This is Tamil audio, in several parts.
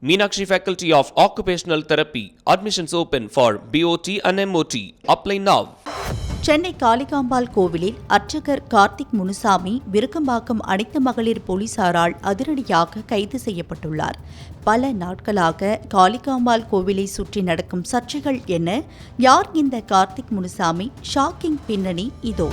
Meenakshi Faculty of Occupational Therapy. Admissions open for BOT and MOT. Apply now. Chennai Kalikambal கோவிலில் அர்ச்சகர் கார்த்திக் முனுசாமி விருக்கம்பாக்கம் அனைத்து மகளிர் போலீசாரால் அதிரடியாக கைது செய்யப்பட்டுள்ளார். பல நாட்களாக காளிகாம்பாள் கோவிலை சுற்றி நடக்கும் சர்ச்சைகள் என்ன? யார் இந்த கார்த்திக் முனுசாமி? ஷாக்கிங் பின்னணி இதோ.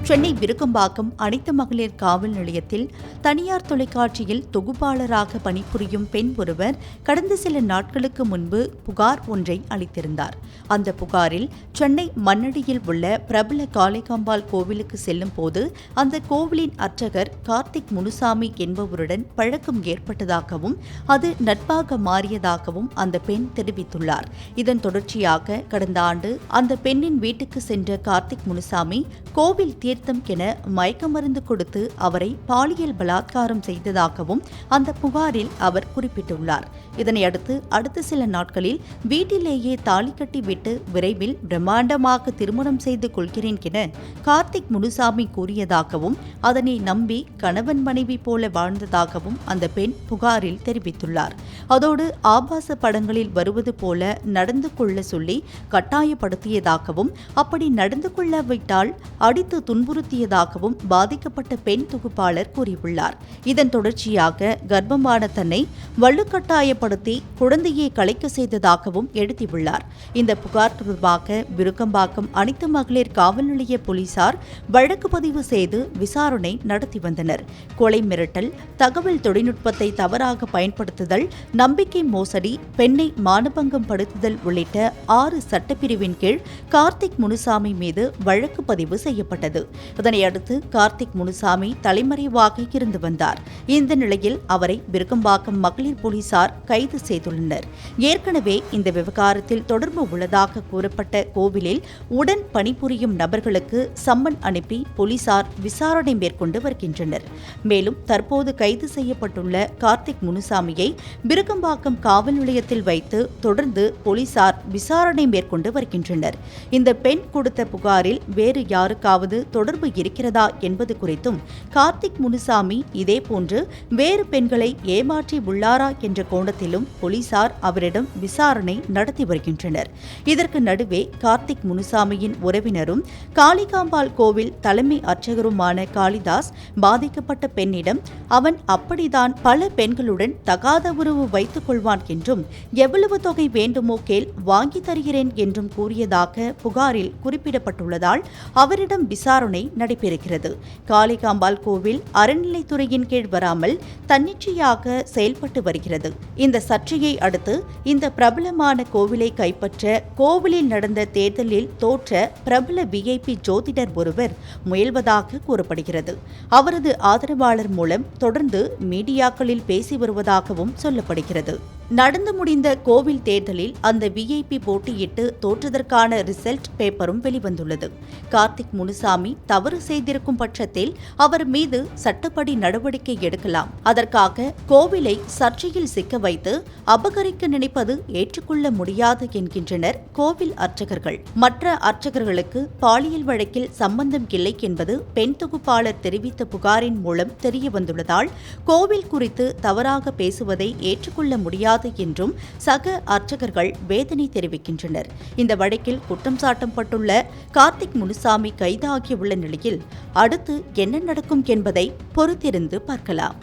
சென்னை விருக்கம்பாக்கம் அனைத்து மகளிர் காவல் நிலையத்தில் தனியார் தொலைக்காட்சியில் தொகுப்பாளராக பணிபுரியும் பெண் ஒருவர் கடந்த சில நாட்களுக்கு முன்பு புகார் ஒன்றை அளித்திருந்தார். அந்த புகாரில் சென்னை மண்ணடியில் உள்ள பிரபல காளிகாம்பாள் கோவிலுக்கு செல்லும் போது அந்த கோவிலின் அர்ச்சகர் கார்த்திக் முனுசாமி என்பவருடன் பழக்கம் ஏற்பட்டதாகவும் அது நட்பாக மாறியதாகவும் அந்த பெண் தெரிவித்துள்ளார். இதன் தொடர்ச்சியாக கடந்த ஆண்டு அந்த பெண்ணின் வீட்டுக்கு சென்ற கார்த்திக் முனுசாமி கோவில் தீர்த்தம் என மயக்க மருந்து கொடுத்து அவரை பாலியல் பலாத்காரம் செய்ததாகவும் அந்த புகாரில் அவர் குறிப்பிட்டுள்ளார். இதனையடுத்து அடுத்த சில நாட்களில் வீட்டிலேயே தாலி கட்டிவிட்டு விரைவில் பிரம்மாண்டமாக திருமணம் செய்து கொள்கிறேன் என கார்த்திக் முனுசாமி கூறியதாகவும் அதனை நம்பி கணவன் மனைவி போல வாழ்ந்ததாகவும் அந்த பெண் புகாரில் தெரிவித்துள்ளார். அதோடு ஆபாச படங்களில் வருவது போல நடந்து கொள்ள சொல்லி கட்டாயப்படுத்தியதாகவும் அப்படி நடந்து கொள்ளவிட்டால் அடித்து துன்புறுத்தியதாகவும் பாதிக்கப்பட்ட பெண் தொகுப்பாளர் கூறியுள்ளார். இதன் தொடர்ச்சியாக கர்ப்பமான தன்னை வலுக்கட்டாயப்படுத்தி குழந்தையை கலைக்க செய்ததாகவும் எழுதியுள்ளார். இந்த புகார் தொடர்பாக விருக்கம்பாக்கம் அனைத்து மகளிர் காவல் நிலைய போலீசார் வழக்கு பதிவு செய்து விசாரணை நடத்தி வந்தனர். கொலை மிரட்டல், தகவல் தொழில்நுட்பத்தை தவறாக பயன்படுத்துதல், நம்பிக்கை மோசடி, பெண்ணை மானபங்கம் படுத்துதல் உள்ளிட்ட 6 சட்டப்பிரிவின் கீழ் கார்த்திக் முனுசாமி மீது வழக்கு பதிவு செய்யப்பட்டது. இதனையடுத்து கார்த்திக் முனுசாமி தலைமறைவாக இருந்து வந்தார். இந்த நிலையில் அவரை விருக்கம்பாக்கம் மகளிர் போலீசார் கைது செய்துள்ளனர். ஏற்கனவே இந்த விவகாரத்தில் தொடர்பு உள்ளதாக கூறப்பட்ட கோவிலில் உடன் பணிபுரியும் நபர்களுக்கு சம்மன் அனுப்பி போலீசார் விசாரணை மேற்கொண்டு வருகின்றனர். மேலும் தற்போது கைது செய்யப்பட்டுள்ள கார்த்திக் முனுசாமியை விருக்கம்பாக்கம் காவல் நிலையத்தில் வைத்து தொடர்ந்து போலீசார் விசாரணை மேற்கொண்டு வருகின்றனர். இந்த பெண் கொடுத்த புகாரில் வேறு யாருக்காவது தொடர்பு இருக்கிறதா என்பது குறித்தும் கார்த்திக் முனுசாமி இதேபோன்று வேறு பெண்களை ஏமாற்றி உள்ளாரா என்ற கோணத்திலும் போலீசார் அவரிடம் விசாரணை நடத்தி வருகின்றனர். இதற்கு நடுவே கார்த்திக் முனுசாமியின் உறவினரும் காளிகாம்பாள் கோவில் தலைமை அர்ச்சகருமான காளிதாஸ் பாதிக்கப்பட்ட பெண்ணிடம் அவன் அப்படித்தான் பல பெண்களுடன் தகாத உறவு வைத்துக் கொள்வான் என்றும் எவ்வளவு தொகை வேண்டுமோ கேள் வாங்கி தருகிறேன் என்றும் கூறியதாக புகாரில் குறிப்பிடப்பட்டுள்ளதால் அவரிடம் விசாரணை நடைபெறுகிறது. காளிகாம்பாள் கோவில் அறநிலைத்துறையின் கீழ் வராமல் தன்னிச்சையாக செயல்பட்டு வருகிறது. இந்த சர்ச்சையை அடுத்து இந்த பிரபலமான கோவிலை கைப்பற்ற கோவிலில் நடந்த தேர்தலில் தோற்ற பிரபல VIP ஜோதிடர் ஒருவர் முயல்வதாக கூறப்படுகிறது. அவரது ஆதரவாளர் மூலம் தொடர்ந்து மீடியாக்களில் பேசி வருவதாகவும் சொல்லப்படுகிறது. நடந்து முடிந்த கோவில் தேர்தலில் அந்த VIP போட்டியிட்டு தோற்றதற்கான ரிசல்ட் பேப்பரும் வெளிவந்துள்ளது. கார்த்திக் முனுசாமி தவறு செய்திருக்கும் பட்சத்தில் அவர் மீது சட்டப்படி நடவடிக்கை எடுக்கலாம். அதற்காக கோவிலை சர்ச்சையில் சிக்க வைத்து அபகரிக்க நினைப்பது ஏற்றுக்கொள்ள முடியாது என்கின்றனர் கோவில் அர்ச்சகர்கள். மற்ற அர்ச்சகர்களுக்கு பாலியல் வழக்கில் சம்பந்தம் இல்லை என்பது பெண் தொகுப்பாளர் தெரிவித்த புகாரின் மூலம் தெரியவந்துள்ளதால் கோவில் குறித்து தவறாக பேசுவதை ஏற்றுக்கொள்ள முடியாது என்றும் சக அர்ச்சகர்கள் வேதனை தெரிவிக்கின்றனர். இந்த வழக்கில் குற்றம் சாட்டப்பட்டுள்ள கார்த்திக் முனுசாமி கைதாகியுள்ள நிலையில் அடுத்து என்ன நடக்கும் என்பதை பொறுத்திருந்து பார்க்கலாம்.